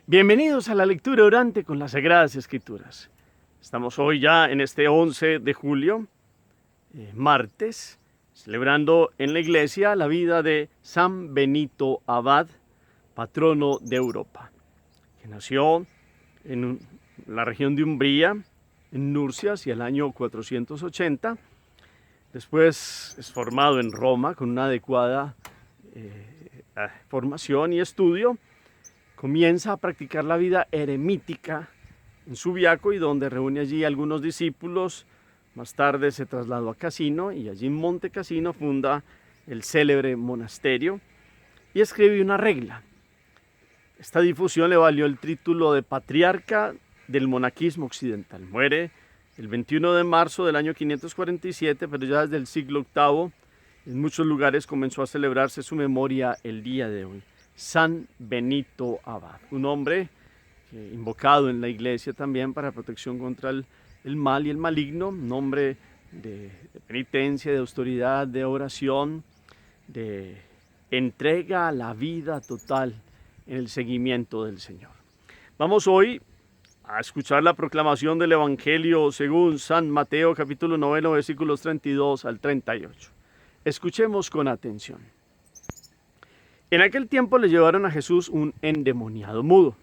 Bienvenidos a la lectura orante con las Sagradas Escrituras. Estamos hoy ya en este 11 de julio, martes, celebrando en la iglesia la vida de San Benito Abad, patrono de Europa, que nació en la región de Umbría, en Nurcia, hacia el año 480. Después es formado en Roma con una adecuada formación y estudio. Comienza a practicar la vida eremítica en Subiaco y donde reúne allí algunos discípulos. Más tarde se trasladó a Casino y allí en Monte Cassino funda el célebre monasterio y escribe una regla. Esta difusión le valió el título de patriarca del monaquismo occidental. Muere el 21 de marzo del año 547, pero ya desde el siglo VIII en muchos lugares comenzó a celebrarse su memoria el día de hoy. San Benito Abad, un hombre invocado en la iglesia también para protección contra el mal y el maligno, un hombre de penitencia, de austeridad, de oración, de entrega a la vida total en el seguimiento del Señor. Vamos hoy a escuchar la proclamación del Evangelio según San Mateo, capítulo 9, versículos 32 al 38. Escuchemos con atención. En aquel tiempo le llevaron a Jesús un endemoniado mudo.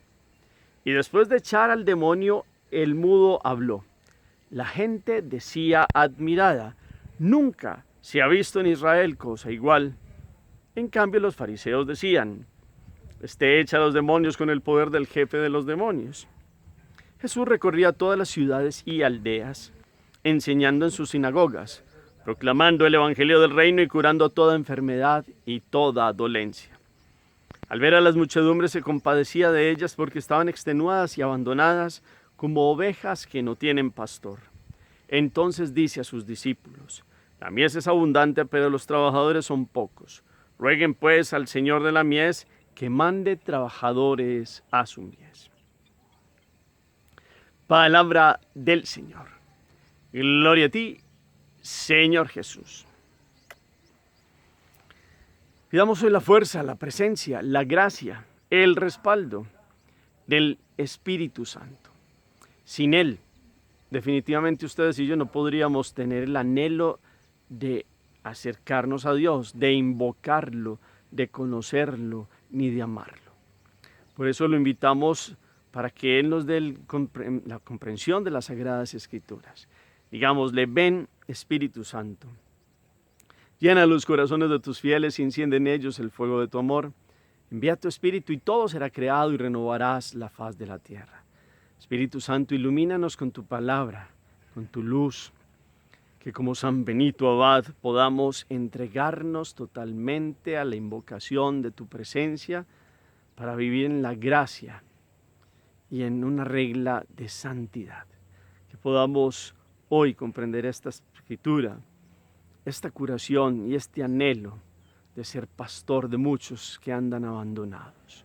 Y después de echar al demonio, el mudo habló. La gente decía admirada, nunca se ha visto en Israel cosa igual. En cambio los fariseos decían, este echa a los demonios con el poder del jefe de los demonios. Jesús recorría todas las ciudades y aldeas, enseñando en sus sinagogas, proclamando el evangelio del reino y curando toda enfermedad y toda dolencia. Al ver a las muchedumbres se compadecía de ellas porque estaban extenuadas y abandonadas como ovejas que no tienen pastor. Entonces dice a sus discípulos, la mies es abundante, pero los trabajadores son pocos. Rueguen pues al Señor de la mies que mande trabajadores a su mies. Palabra del Señor. Gloria a ti, Señor Jesús. Pidamos hoy la fuerza, la presencia, la gracia, el respaldo del Espíritu Santo. Sin Él, definitivamente ustedes y yo no podríamos tener el anhelo de acercarnos a Dios, de invocarlo, de conocerlo, ni de amarlo. Por eso lo invitamos para que Él nos dé la comprensión de las Sagradas Escrituras. Digámosle, ven Espíritu Santo. Llena los corazones de tus fieles y enciende en ellos el fuego de tu amor. Envía tu Espíritu y todo será creado y renovarás la faz de la tierra. Espíritu Santo, ilumínanos con tu palabra, con tu luz, que como San Benito Abad podamos entregarnos totalmente a la invocación de tu presencia para vivir en la gracia y en una regla de santidad. Que podamos hoy comprender esta escritura, esta curación y este anhelo de ser pastor de muchos que andan abandonados.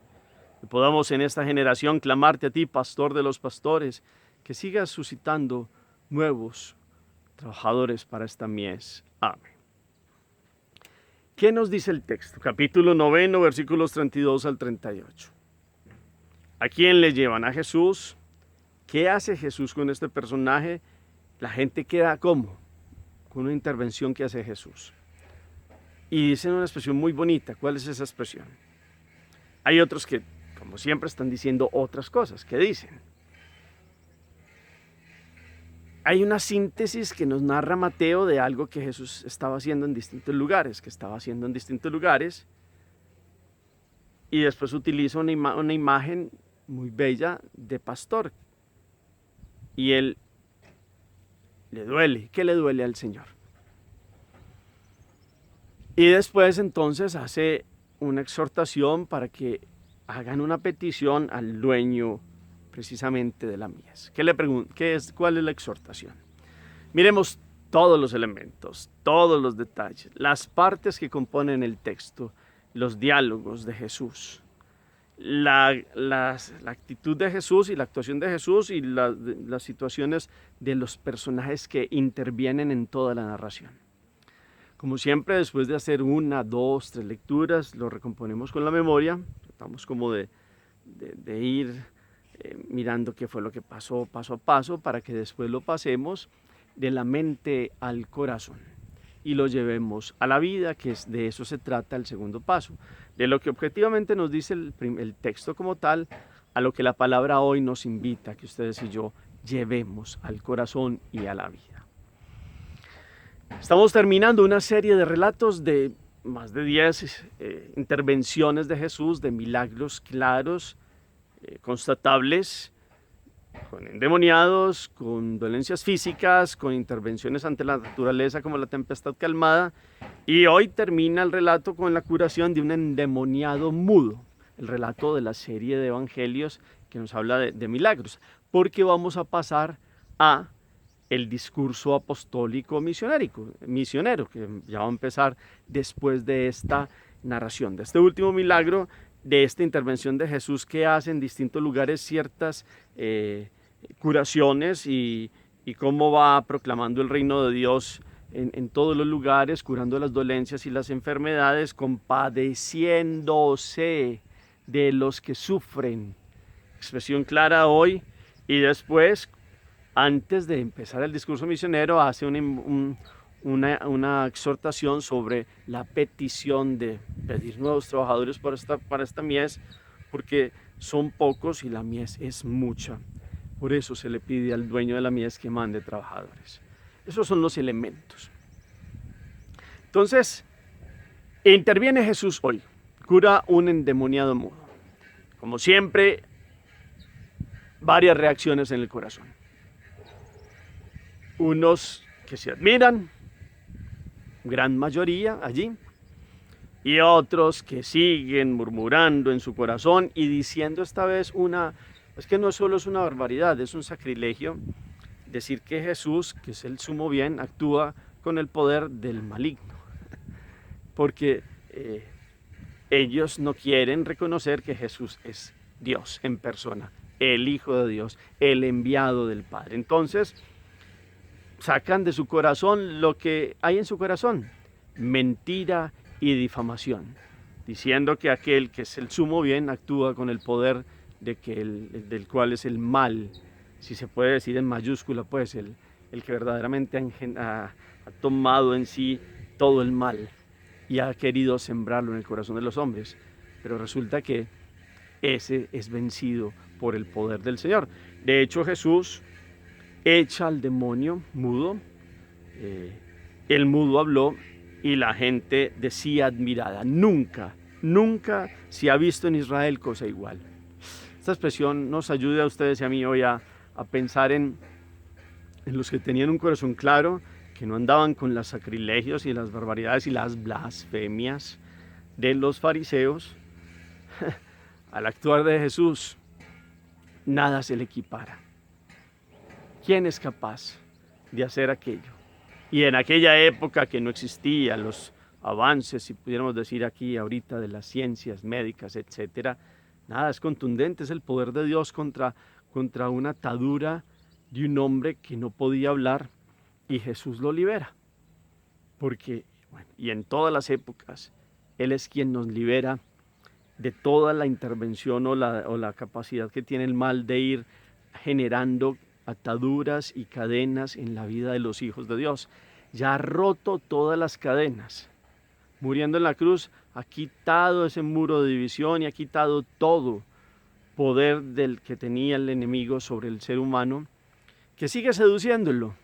Que podamos en esta generación clamarte a ti, pastor de los pastores, que sigas suscitando nuevos trabajadores para esta mies. Amén. ¿Qué nos dice el texto? Capítulo 9, versículos 32 al 38. ¿A quién le llevan? A Jesús. ¿Qué hace Jesús con este personaje? La gente queda ¿cómo? Con una intervención que hace Jesús. Y dicen una expresión muy bonita. ¿Cuál es esa expresión? Hay otros que, como siempre, están diciendo otras cosas. ¿Qué dicen? Hay una síntesis que nos narra Mateo de algo que Jesús estaba haciendo en distintos lugares, y después utiliza una imagen muy bella de pastor. Y él le duele. ¿Qué le duele al Señor? Y después entonces hace una exhortación para que hagan una petición al dueño precisamente de la mies. ¿Qué le pregunto? ¿Cuál es la exhortación? Miremos todos los elementos, todos los detalles, las partes que componen el texto, los diálogos de Jesús, la actitud de Jesús y la actuación de Jesús y las situaciones de los personajes que intervienen en toda la narración. Como siempre, después de hacer 1, 2, 3 lecturas, lo recomponemos con la memoria, tratamos como de de ir mirando qué fue lo que pasó paso a paso para que después lo pasemos de la mente al corazón y lo llevemos a la vida, que es de eso se trata el segundo paso, de lo que objetivamente nos dice el texto como tal, a lo que la palabra hoy nos invita, que ustedes y yo llevemos al corazón y a la vida. Estamos terminando una serie de relatos de más de 10 intervenciones de Jesús, de milagros claros, constatables, con endemoniados, con dolencias físicas, con intervenciones ante la naturaleza como la tempestad calmada. Y hoy termina el relato con la curación de un endemoniado mudo, el relato de la serie de evangelios que nos habla de milagros, porque vamos a pasar a el discurso apostólico misionero, que ya va a empezar después de esta narración, de este último milagro, de esta intervención de Jesús que hace en distintos lugares ciertas curaciones y cómo va proclamando el reino de Dios en todos los lugares, curando las dolencias y las enfermedades, compadeciéndose de los que sufren. Expresión clara hoy. Y después, antes de empezar el discurso misionero, hace una exhortación sobre la petición de pedir nuevos trabajadores para esta mies, porque son pocos y la mies es mucha. Por eso se le pide al dueño de la mies que mande trabajadores. Esos son los elementos. Entonces, interviene Jesús hoy, cura un endemoniado mudo. Como siempre, varias reacciones en el corazón. Unos que se admiran, gran mayoría allí, y otros que siguen murmurando en su corazón y diciendo esta vez es que no solo es una barbaridad, es un sacrilegio decir que Jesús, que es el sumo bien, actúa con el poder del maligno, porque ellos no quieren reconocer que Jesús es Dios en persona, el Hijo de Dios, el enviado del Padre. Entonces, sacan de su corazón lo que hay en su corazón, mentira y difamación, diciendo que aquel que es el sumo bien actúa con el poder del cual es el mal, si se puede decir en mayúscula, pues el que verdaderamente ha tomado en sí todo el mal y ha querido sembrarlo en el corazón de los hombres, pero resulta que ese es vencido por el poder del Señor. De hecho, Jesús echa al demonio mudo, el mudo habló y la gente decía admirada, nunca se ha visto en Israel cosa igual. Esta expresión nos ayuda a ustedes y a mí hoy a pensar en los que tenían un corazón claro, que no andaban con los sacrilegios y las barbaridades y las blasfemias de los fariseos. Al actuar de Jesús, nada se le equipara. ¿Quién es capaz de hacer aquello? Y en aquella época que no existían los avances, si pudiéramos decir aquí ahorita, de las ciencias médicas, etcétera, nada, es contundente, es el poder de Dios contra una atadura de un hombre que no podía hablar, y Jesús lo libera. Porque, bueno, y en todas las épocas, Él es quien nos libera de toda la intervención o la capacidad que tiene el mal de ir generando ataduras y cadenas en la vida de los hijos de Dios. Ya ha roto todas las cadenas. Muriendo en la cruz, ha quitado ese muro de división y ha quitado todo poder del que tenía el enemigo sobre el ser humano, que sigue seduciéndolo.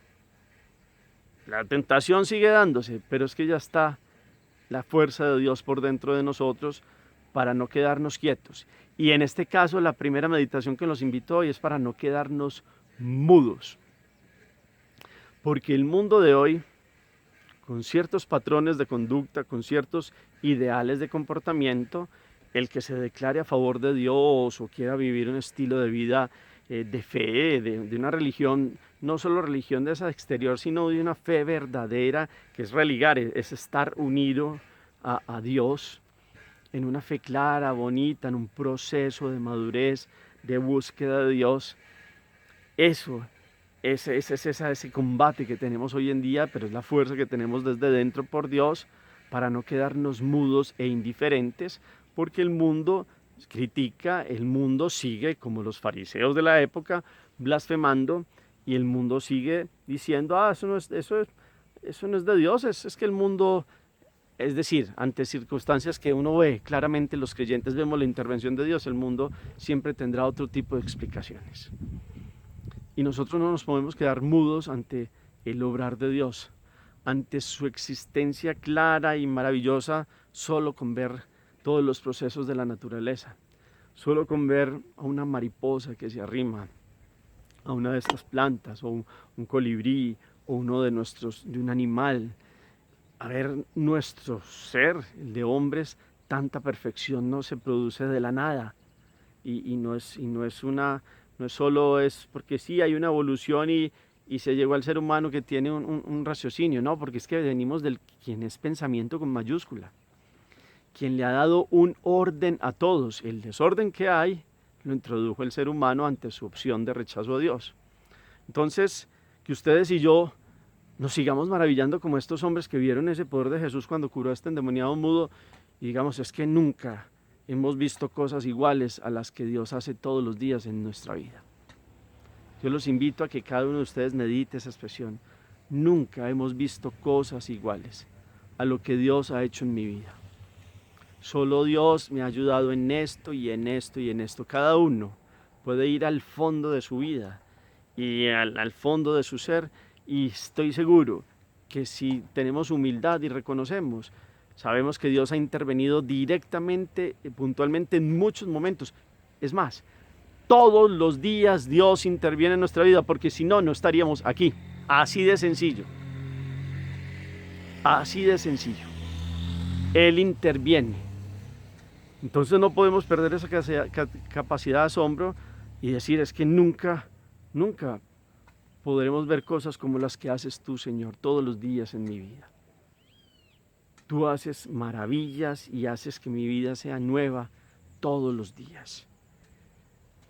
La tentación sigue dándose, pero es que ya está la fuerza de Dios por dentro de nosotros para no quedarnos quietos. Y en este caso, la primera meditación que nos invitó hoy es para no quedarnos mudos. Porque el mundo de hoy, con ciertos patrones de conducta, con ciertos ideales de comportamiento, el que se declare a favor de Dios o quiera vivir un estilo de vida de fe, de una religión, no solo religión de esa exterior, sino de una fe verdadera, que es religar, es estar unido a Dios en una fe clara, bonita, en un proceso de madurez, de búsqueda de Dios. Eso es ese combate que tenemos hoy en día, pero es la fuerza que tenemos desde dentro por Dios para no quedarnos mudos e indiferentes, porque el mundo critica, el mundo sigue, como los fariseos de la época, blasfemando, y el mundo sigue diciendo, eso no es de Dios, es que el mundo, es decir, ante circunstancias que uno ve claramente, los creyentes vemos la intervención de Dios, el mundo siempre tendrá otro tipo de explicaciones. Y nosotros no nos podemos quedar mudos ante el obrar de Dios, ante su existencia clara y maravillosa, solo con ver todos los procesos de la naturaleza, solo con ver a una mariposa que se arrima a una de estas plantas, o un colibrí, o uno de un animal, a ver nuestro ser, el de hombres, tanta perfección no se produce de la nada, y no es solo es porque sí hay una evolución y se llegó al ser humano que tiene un raciocinio, no, porque es que venimos del quien es pensamiento con mayúscula, quien le ha dado un orden a todos. El desorden que hay lo introdujo el ser humano ante su opción de rechazo a Dios. Entonces, que ustedes y yo nos sigamos maravillando como estos hombres que vieron ese poder de Jesús cuando curó a este endemoniado mudo, y digamos, es que nunca hemos visto cosas iguales a las que Dios hace todos los días en nuestra vida. Yo los invito a que cada uno de ustedes medite esa expresión. Nunca hemos visto cosas iguales a lo que Dios ha hecho en mi vida. Solo Dios me ha ayudado en esto y en esto y en esto. Cada uno puede ir al fondo de su vida y al fondo de su ser, y estoy seguro que si tenemos humildad y reconocemos, sabemos que Dios ha intervenido directamente, puntualmente en muchos momentos. Es más, todos los días Dios interviene en nuestra vida, porque si no, no estaríamos aquí. Así de sencillo. Así de sencillo. Él interviene. Entonces no podemos perder esa capacidad de asombro y decir, es que nunca podremos ver cosas como las que haces tú, Señor, todos los días en mi vida. Tú haces maravillas y haces que mi vida sea nueva todos los días.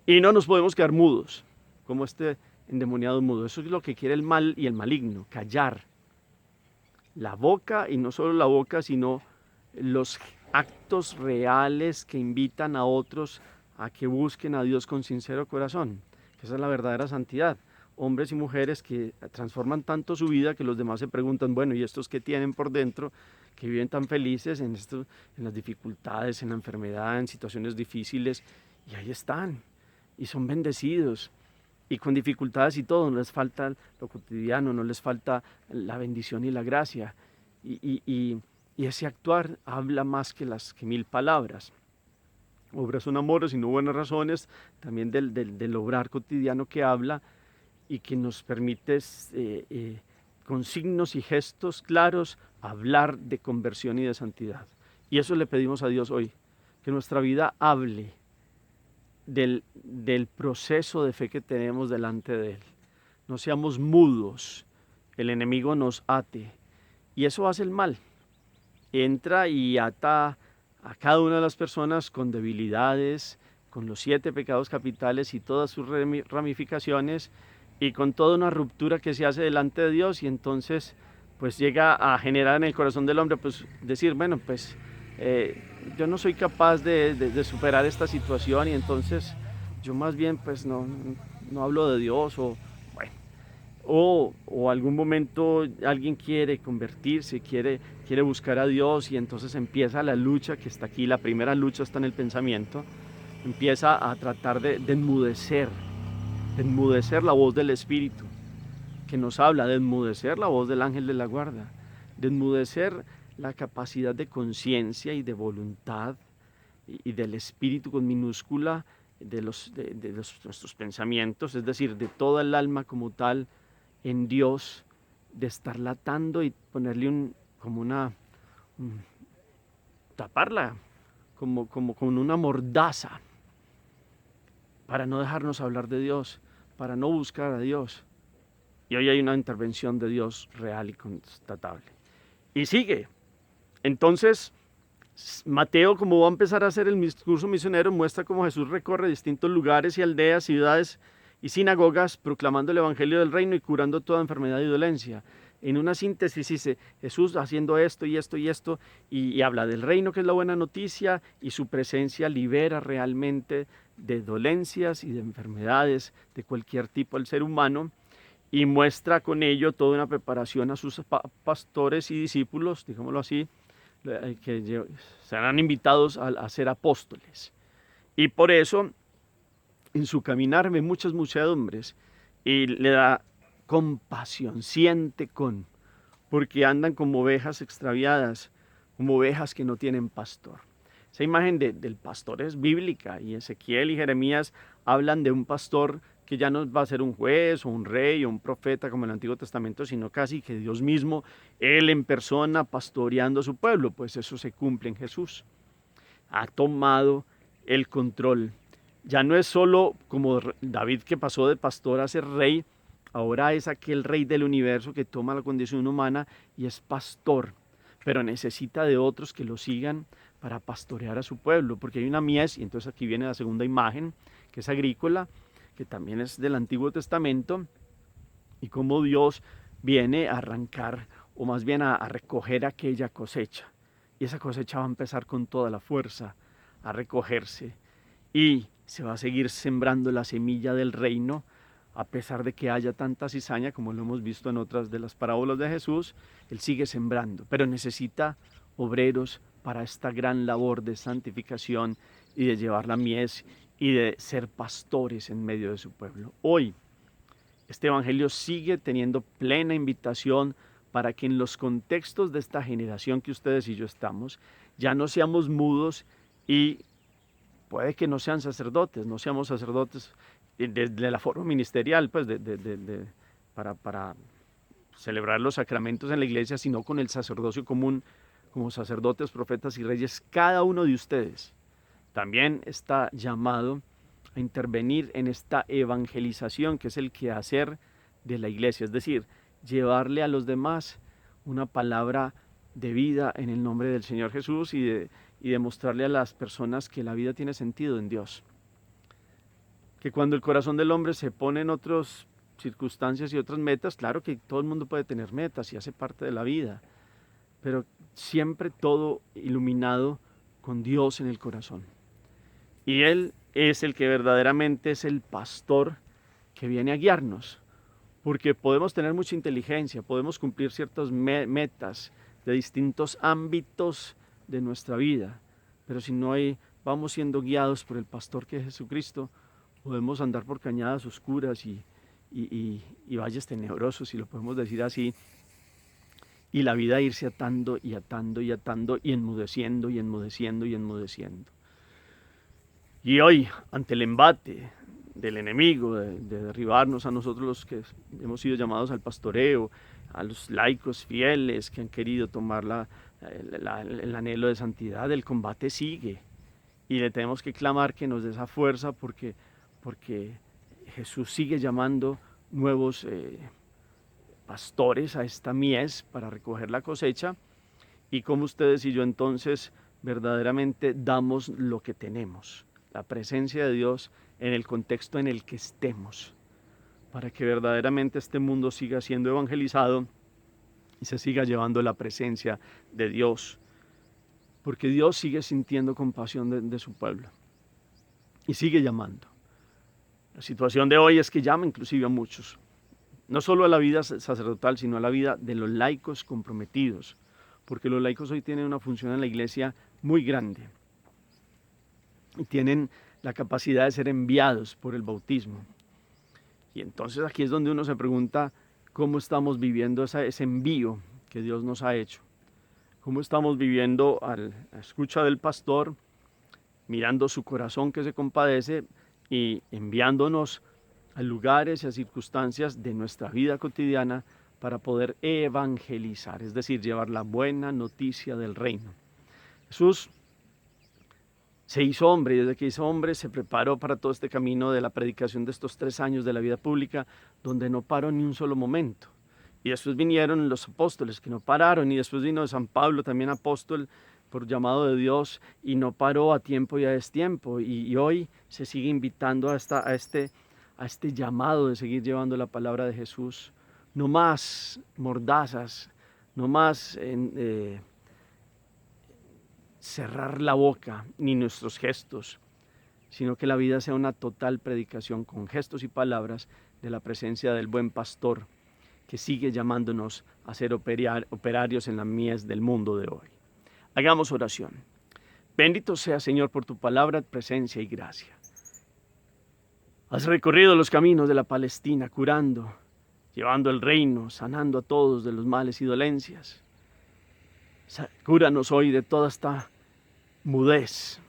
Y no nos podemos quedar mudos, como este endemoniado mudo. Eso es lo que quiere el mal y el maligno, callar la boca, y no solo la boca, sino los actos reales que invitan a otros a que busquen a Dios con sincero corazón. Esa es la verdadera santidad. Hombres y mujeres que transforman tanto su vida que los demás se preguntan, bueno, ¿y estos qué tienen por dentro? Que viven tan felices en las dificultades, en la enfermedad, en situaciones difíciles, y ahí están, y son bendecidos, y con dificultades y todo, no les falta lo cotidiano, no les falta la bendición y la gracia, y ese actuar habla más que 1000 palabras. Obras son amores y no buenas razones, también del obrar cotidiano que habla, y que nos permite con signos y gestos claros hablar de conversión y de santidad. Y eso le pedimos a Dios hoy, que nuestra vida hable del proceso de fe que tenemos delante de Él. No seamos mudos, el enemigo nos ate, y eso hace el mal. Entra y ata a cada una de las personas con debilidades, con los 7 pecados capitales y todas sus ramificaciones, y con toda una ruptura que se hace delante de Dios, y entonces pues llega a generar en el corazón del hombre, pues decir, bueno, pues yo no soy capaz de superar esta situación, y entonces yo más bien pues no hablo de Dios, o algún momento alguien quiere convertirse, quiere buscar a Dios, y entonces empieza la lucha que está aquí. La primera lucha está en el pensamiento, empieza a tratar de enmudecer la voz del Espíritu que nos habla, de enmudecer la voz del ángel de la guarda, de enmudecer la capacidad de conciencia y de voluntad y del Espíritu con minúscula de nuestros pensamientos, es decir, de toda el alma como tal en Dios, de estar latando y ponerle taparla como con una mordaza, para no dejarnos hablar de Dios, para no buscar a Dios. Y hoy hay una intervención de Dios real y constatable. Y sigue. Entonces, Mateo, como va a empezar a hacer el discurso misionero, muestra cómo Jesús recorre distintos lugares y aldeas, ciudades y sinagogas, proclamando el evangelio del reino y curando toda enfermedad y dolencia. en una síntesis dice Jesús haciendo esto y esto y esto, y habla del reino, que es la buena noticia, y su presencia libera realmente de dolencias y de enfermedades de cualquier tipo al ser humano, y muestra con ello toda una preparación a sus pastores y discípulos, digámoslo así, que serán invitados a ser apóstoles. Y por eso, en su caminar ve muchas muchedumbres y le da compasión, siente con, porque andan como ovejas extraviadas, como ovejas que no tienen pastor. Esa imagen del pastor es bíblica, y Ezequiel y Jeremías hablan de un pastor que ya no va a ser un juez o un rey o un profeta como en el Antiguo Testamento, sino casi que Dios mismo, Él en persona pastoreando a su pueblo. Pues eso se cumple en Jesús. Ha tomado el control. Ya no es solo como David, que pasó de pastor a ser rey, ahora es aquel rey del universo que toma la condición humana y es pastor, pero necesita de otros que lo sigan para pastorear a su pueblo, porque hay una mies, y entonces aquí viene la segunda imagen, que es agrícola, que también es del Antiguo Testamento, y cómo Dios viene a arrancar, o más bien a recoger aquella cosecha, y esa cosecha va a empezar con toda la fuerza a recogerse, y se va a seguir sembrando la semilla del reino, a pesar de que haya tanta cizaña, como lo hemos visto en otras de las parábolas de Jesús. Él sigue sembrando, pero necesita obreros para esta gran labor de santificación y de llevar la mies y de ser pastores en medio de su pueblo. Hoy, este evangelio sigue teniendo plena invitación para que en los contextos de esta generación que ustedes y yo estamos, ya no seamos mudos, y puede que no sean sacerdotes, no seamos sacerdotes de la forma ministerial, pues para celebrar los sacramentos en la iglesia, sino con el sacerdocio común, como sacerdotes, profetas y reyes. Cada uno de ustedes también está llamado a intervenir en esta evangelización, que es el quehacer de la iglesia, es decir, llevarle a los demás una palabra de vida en el nombre del Señor Jesús, y demostrarle a las personas que la vida tiene sentido en Dios. Que cuando el corazón del hombre se pone en otras circunstancias y otras metas, claro que todo el mundo puede tener metas y hace parte de la vida, pero siempre todo iluminado con Dios en el corazón. Y Él es el que verdaderamente es el pastor que viene a guiarnos, porque podemos tener mucha inteligencia, podemos cumplir ciertas metas de distintos ámbitos de nuestra vida, pero si no vamos siendo guiados por el pastor que es Jesucristo, podemos andar por cañadas oscuras y valles tenebrosos, si lo podemos decir así, y la vida irse atando y atando y atando y enmudeciendo y enmudeciendo y enmudeciendo. Y hoy, ante el embate del enemigo, de derribarnos a nosotros los que hemos sido llamados al pastoreo, a los laicos fieles que han querido tomar el anhelo de santidad, el combate sigue, y le tenemos que clamar que nos dé esa fuerza, porque Jesús sigue llamando nuevos pastores a esta mies para recoger la cosecha, y como ustedes y yo entonces verdaderamente damos lo que tenemos, la presencia de Dios en el contexto en el que estemos, para que verdaderamente este mundo siga siendo evangelizado y se siga llevando la presencia de Dios, porque Dios sigue sintiendo compasión de su pueblo y sigue llamando. La situación de hoy es que llama inclusive a muchos, no solo a la vida sacerdotal, sino a la vida de los laicos comprometidos, porque los laicos hoy tienen una función en la iglesia muy grande y tienen la capacidad de ser enviados por el bautismo. Y entonces aquí es donde uno se pregunta cómo estamos viviendo ese envío que Dios nos ha hecho. Cómo estamos viviendo a la escucha del pastor, mirando su corazón que se compadece y enviándonos a lugares y a circunstancias de nuestra vida cotidiana para poder evangelizar, es decir, llevar la buena noticia del reino. Jesús se hizo hombre, y desde que hizo hombre se preparó para todo este camino de la predicación de estos 3 años de la vida pública, donde no paró ni un solo momento. Y después vinieron los apóstoles que no pararon, y después vino San Pablo, también apóstol por llamado de Dios, y no paró a tiempo y a destiempo. Y hoy se sigue invitando a este llamado de seguir llevando la palabra de Jesús no más mordazas, no más cerrar la boca ni nuestros gestos, sino que la vida sea una total predicación con gestos y palabras de la presencia del buen pastor que sigue llamándonos a ser operarios en la mies del mundo de hoy. Hagamos oración. Bendito sea, Señor, por tu palabra, presencia y gracia. Has recorrido los caminos de la Palestina, curando, llevando el reino, sanando a todos de los males y dolencias. Cúranos hoy de toda esta mudez,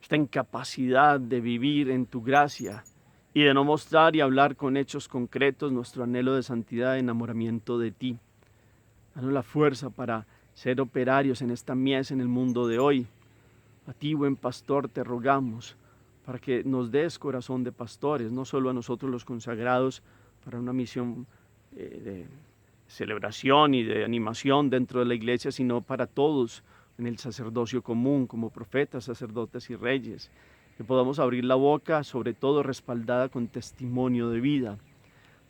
esta incapacidad de vivir en tu gracia y de no mostrar y hablar con hechos concretos nuestro anhelo de santidad y enamoramiento de ti. Danos la fuerza para ser operarios en esta mies en el mundo de hoy. A ti, buen pastor, te rogamos para que nos des corazón de pastores, no solo a nosotros los consagrados para una misión de celebración y de animación dentro de la iglesia, sino para todos en el sacerdocio común, como profetas, sacerdotes y reyes, que podamos abrir la boca, sobre todo respaldada con testimonio de vida,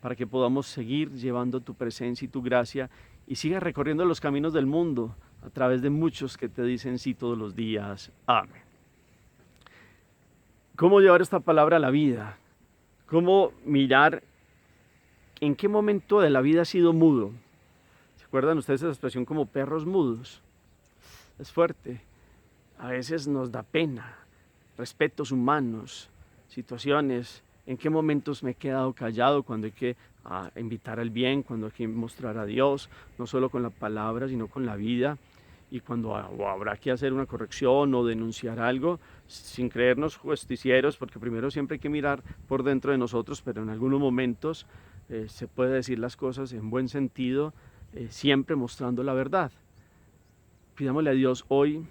para que podamos seguir llevando tu presencia y tu gracia y sigas recorriendo los caminos del mundo a través de muchos que te dicen sí todos los días. Amén. ¿Cómo llevar esta palabra a la vida? ¿Cómo mirar en qué momento de la vida has sido mudo? ¿Se acuerdan ustedes de esa expresión como perros mudos? Es fuerte. A veces nos da pena, respetos humanos, situaciones. ¿En qué momentos me he quedado callado cuando hay que invitar al bien, cuando hay que mostrar a Dios, no solo con la palabra, sino con la vida? Y cuando habrá que hacer una corrección o denunciar algo, sin creernos justicieros, porque primero siempre hay que mirar por dentro de nosotros, pero en algunos momentos se puede decir las cosas en buen sentido, siempre mostrando la verdad. Pidámosle a Dios hoy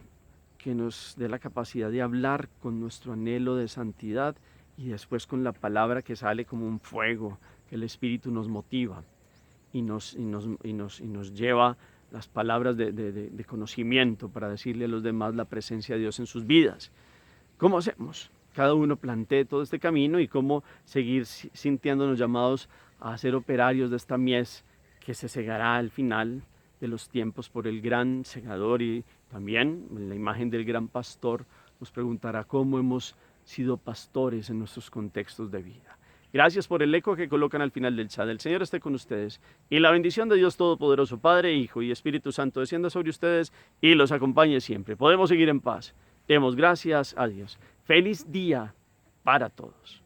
que nos dé la capacidad de hablar con nuestro anhelo de santidad y después con la palabra que sale como un fuego, que el Espíritu nos motiva y nos lleva las palabras de conocimiento para decirle a los demás la presencia de Dios en sus vidas. ¿Cómo hacemos? Cada uno plantee todo este camino y cómo seguir sintiéndonos llamados a ser operarios de esta mies que se segará al final de los tiempos por el gran segador, y también en la imagen del gran pastor nos preguntará cómo hemos sido pastores en nuestros contextos de vida. Gracias por el eco que colocan al final del chat. El Señor esté con ustedes y la bendición de Dios Todopoderoso, Padre, Hijo y Espíritu Santo descienda sobre ustedes y los acompañe siempre. Podemos seguir en paz. Demos gracias a Dios. Feliz día para todos.